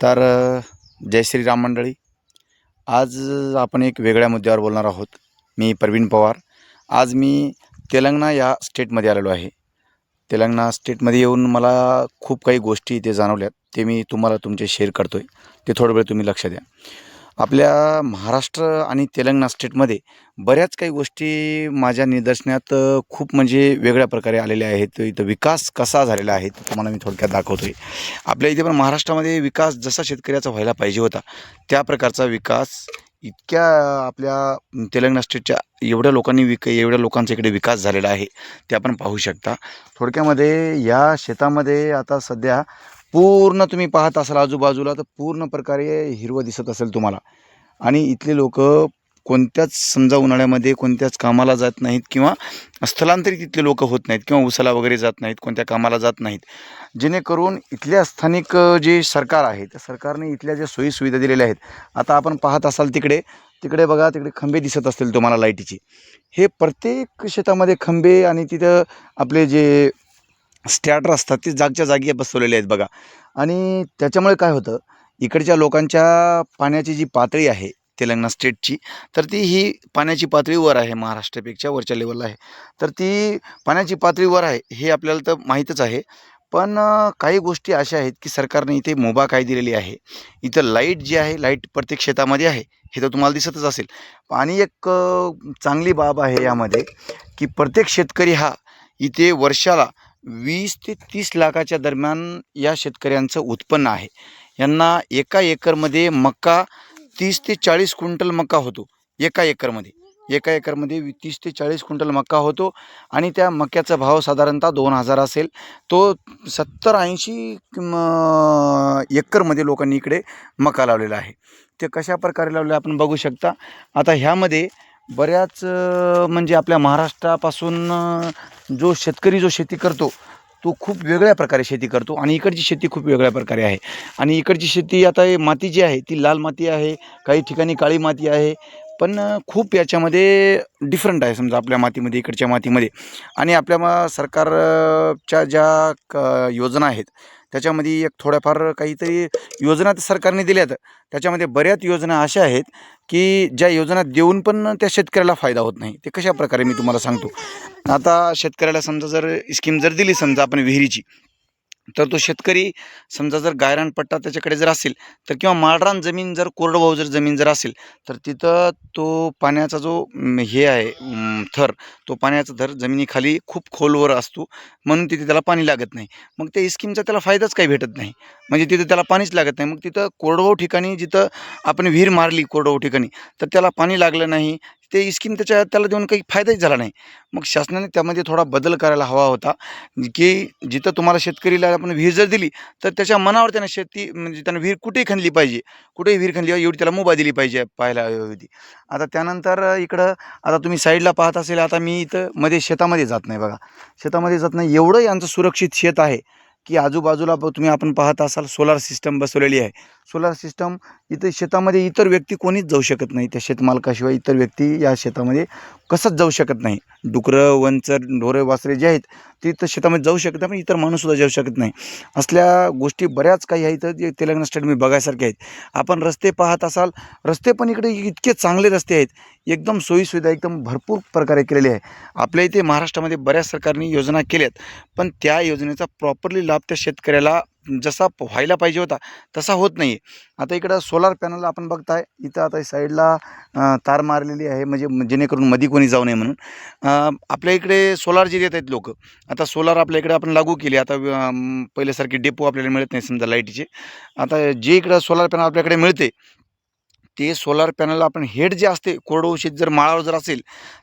तर जय श्रीराम मंडळी. आज आपण एक वेगळ्या मुद्द्यावर बोलणार आहोत. मी प्रवीण पवार. आज मी तेलंगणा या स्टेटमध्ये आलेलो आहे. तेलंगणा स्टेटमध्ये येऊन मला खूप काही गोष्टी इथे जाणवल्यात. ते मी तुम्हाला तुमचे शेअर करतो आहे. ते थोडं वेळ तुम्ही लक्ष द्या. आपल्या महाराष्ट्र आणि तेलंगणा स्टेटमध्ये बऱ्याच काही गोष्टी माझ्या निदर्शनात खूप म्हणजे वेगळ्या प्रकारे आलेल्या आहेत. इथं विकास कसा झालेला आहे ते तुम्हाला मी थोडक्यात दाखवतो आहे. आपल्या इथे पण महाराष्ट्रामध्ये विकास जसा शेतकऱ्याचा व्हायला पाहिजे होता त्या प्रकारचा विकास इतक्या आपल्या तेलंगणा स्टेटच्या एवढ्या लोकांचा इकडे विकास झालेला आहे ते आपण पाहू शकता. थोडक्यामध्ये या शेतामध्ये आता सध्या पूर्ण तुम्ही पाहत असाल आजूबाजूला तर पूर्ण प्रकारे हिरवं दिसत असेल तुम्हाला. आणि इथले लोक कोणत्याच समजा उन्हाळ्यामध्ये कोणत्याच कामाला जात नाहीत किंवा स्थलांतरित इथले लोक होत नाहीत किंवा उसाला वगैरे जात नाहीत, कोणत्या कामाला जात नाहीत. जेणेकरून इथल्या स्थानिक जे सरकार आहे त्या सरकारने इथल्या ज्या सोयीसुविधा दिलेल्या आहेत. आता आपण पाहत असाल तिकडे तिकडे बघा, तिकडे खंबे दिसत असतील तुम्हाला लाईटीचे. हे प्रत्येक शेतामध्ये खंबे आणि तिथं आपले जे स्टॅटर असतात ते जागच्या जागी बसवलेले आहेत बघा. आणि त्याच्यामुळे काय होतं, इकडच्या लोकांच्या पाण्याची जी पातळी आहे तेलंगणा स्टेटची, तर ही पाण्याची पातळी वर आहे, महाराष्ट्रापेक्षा वरच्या लेवलला आहे. तर ती पाण्याची पातळी वर आहे हे आपल्याला तर माहीतच आहे. पण काही गोष्टी अशा आहेत की सरकारने इथे मुभा काय दिलेली आहे. इथं लाईट जी आहे, लाईट प्रत्येक शेतामध्ये आहे, हे तर तुम्हाला दिसतच असेल. आणि एक चांगली बाब आहे यामध्ये की प्रत्येक शेतकरी हा इथे वर्षाला 20 ते 30 लाखाच्या दरम्यान या शेतकऱ्यांचं उत्पन्न आहे. यांना एका एकरमध्ये मका 30 ते 40 क्विंटल मका होतो. एका एकरमध्ये 30 ते 40 क्विंटल मका होतो. आणि त्या मक्याचा भाव साधारणतः 2000 असेल. तो 70-80 एकरमध्ये लोकांनी इकडे मका लावलेला आहे. ते कशा प्रकारे लावले आपण बघू शकता. आता ह्यामध्ये बऱ्याच म्हणजे आपल्या महाराष्ट्रापासून जो शेती करतो तो खूप वेगळ्या प्रकारे शेती करतो आणि इकडची शेती खूप वेगळ्या प्रकारे आहे. आणि इकडची शेती आता माती जी आहे ती लाल माती आहे, काही ठिकाणी काळी माती आहे. पण खूप याच्यामध्ये डिफरंट आहे समजा आपल्या मातीमध्ये इकडच्या मातीमध्ये. आणि आपल्या सरकारच्या ज्या योजना आहेत त्याच्यामध्ये एक थोड्याफार काहीतरी योजना तर सरकारने दिल्यात. त्याच्यामध्ये बऱ्याच योजना अशा आहेत की ज्या योजना देऊन पण त्या शेतकऱ्याला फायदा होत नाही. ते कशा प्रकारे मी तुम्हाला सांगतो. आता शेतकऱ्याला समजा जर स्कीम जर दिली समजा आपण विहिरीची, तर तो शेतकरी समजा जर गायरान पट्टा त्याच्याकडे जर असेल तर किंवा माळरान जमीन जर कोरडवाहू जर जमीन जर असेल तर तिथं तो पाण्याचा जो हे आहे थर, तो पाण्याचा थर जमिनीखाली खूप खोलवर असतो, म्हणून तिथे त्याला पाणी लागत नाही. मग त्या स्कीमचा त्याला फायदाच काही भेटत नाही. म्हणजे तिथे त्याला पाणीच लागत नाही. मग तिथं कोरडवाहू ठिकाणी जिथं आपण विहीर मारली कोरडवाहू ठिकाणी तर त्याला पाणी लागलं नाही, ते स्कीम त्याला देऊन काही फायदाच झाला नाही. मग शासनाने त्यामध्ये थोडा बदल करायला हवा होता की जिथं तुम्हाला शेतकरीला आपण विहीर जर दिली तर त्याच्या मनावर त्यानं शेती म्हणजे त्यानं विहीर कुठेही खणली पाहिजे, कुठेही विहीर खणली एवढी त्याला मुभा दिली पाहिजे पाहायला होती. आता त्यानंतर इकडं आता तुम्ही साईडला पाहत असेल, आता मी इथं मध्ये शेतामध्ये जात नाही बघा, शेतामध्ये जात नाही. एवढं यांचं सुरक्षित शेत आहे की आजूबाजूला तुम्ही आपण पाहत असाल सोलार सिस्टम बसवलेली आहे. सोलार सिस्टम इथं शेतामध्ये इतर व्यक्ती कोणीच जाऊ शकत नाही. त्या शेतमालकाशिवाय इतर व्यक्ती या शेतामध्ये कसंच जाऊ शकत नाही. डुकरं, वंचर, ढोरे, वासरे जे आहेत ते तर शेतामध्ये जाऊ शकत नाही, पण इतर माणूससुद्धा जाऊ शकत नाही. असल्या गोष्टी बऱ्याच काही आहेत जे तेलंगणा स्टेटमध्ये बघायसारखे आहेत. आपण रस्ते पाहत असाल, रस्ते पण इकडे इतके चांगले रस्ते आहेत, एकदम सोयीसुविधा एकदम भरपूर प्रकारे केलेली आहे. आपल्या इथे महाराष्ट्रामध्ये बऱ्याच सरकारने योजना केल्यात, पण त्या योजनेचा प्रॉपरली लाभ त्या शेतकऱ्याला जसा व्हायला पाहिजे होता तसा होत नाही आहे. आता इकडं सोलार पॅनल आपण बघताय, इथं आता साईडला तार मारलेली आहे म्हणजे जेणेकरून मध्ये कोणी जाऊ नये म्हणून. आपल्या इकडे सोलार जे देत आहेत लोक, आता सोलार आपल्या इकडे आपण लागू केली. आता पहिल्यासारखी डेपो आपल्याला मिळत नाही समजा लाईटीचे. आता जे इकडं सोलार पॅनल आपल्याकडे मिळते ते सोलार पॅनल आपण हेड जे असते कोरडवाहू शेत जर माळावर जर असेल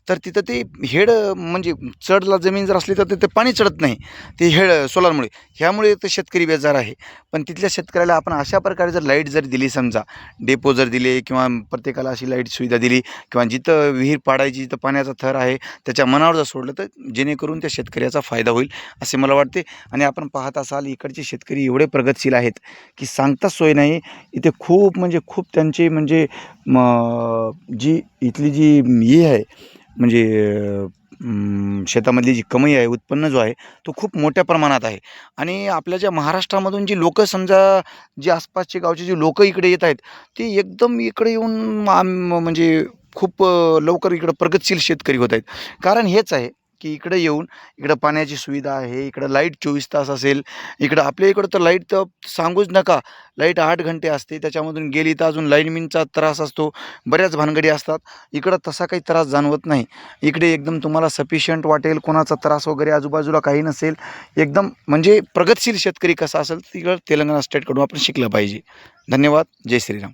तर तिथं ते हेड म्हणजे चढला जमीन जर असली तर ते पाणी चढत नाही ते हेड सोलारमुळे. ह्यामुळे तर शेतकरी बेजार आहे. पण तिथल्या शेतकऱ्याला आपण अशा प्रकारे जर लाईट जर दिली समजा, डेपो जर दिले किंवा प्रत्येकाला अशी लाईट सुविधा दिली किंवा जिथं विहीर पाडायची जिथं पाण्याचा थर आहे त्याच्या मनावर जर सोडलं तर जेणेकरून त्या शेतकऱ्याचा फायदा होईल असे मला वाटते. आणि आपण पाहत असाल इकडचे शेतकरी एवढे प्रगतशील आहेत की सांगताच सोय नाही. इथे खूप म्हणजे खूप त्यांचे म्हणजे जी इथली जी हे आहे म्हणजे शेतामधली जी कमाई आहे, उत्पन्न जो आहे तो खूप मोठ्या प्रमाणात आहे. आणि आपल्या ज्या महाराष्ट्रामधून जी लोकं समजा जी आसपासचे गावचे जे लोकं इकडे येत आहेत, ते एकदम इकडे येऊन म्हणजे खूप लवकर इकडं प्रगतशील शेतकरी होत आहेत. कारण हेच आहे की इकडे येऊन इकडं पाण्याची सुविधा आहे, इकडं लाईट 24 तास असेल. इकडं आपल्या इकडं तर लाईट तर सांगूच नका. लाईट 8 घंटे असते. त्याच्यामधून गेली तर अजून लाईनमॅनचा त्रास असतो. बऱ्याच भानगडी असतात. इकडं तसा काही त्रास जाणवत नाही. इकडे एकदम तुम्हाला सफिशियंट वाटेल, कोणाचा त्रास वगैरे आजूबाजूला काही नसेल. एकदम म्हणजे प्रगतशील शेतकरी कसा असेल तिकडं तेलंगणा स्टेटकडून आपण शिकलं पाहिजे. धन्यवाद. जय श्रीराम.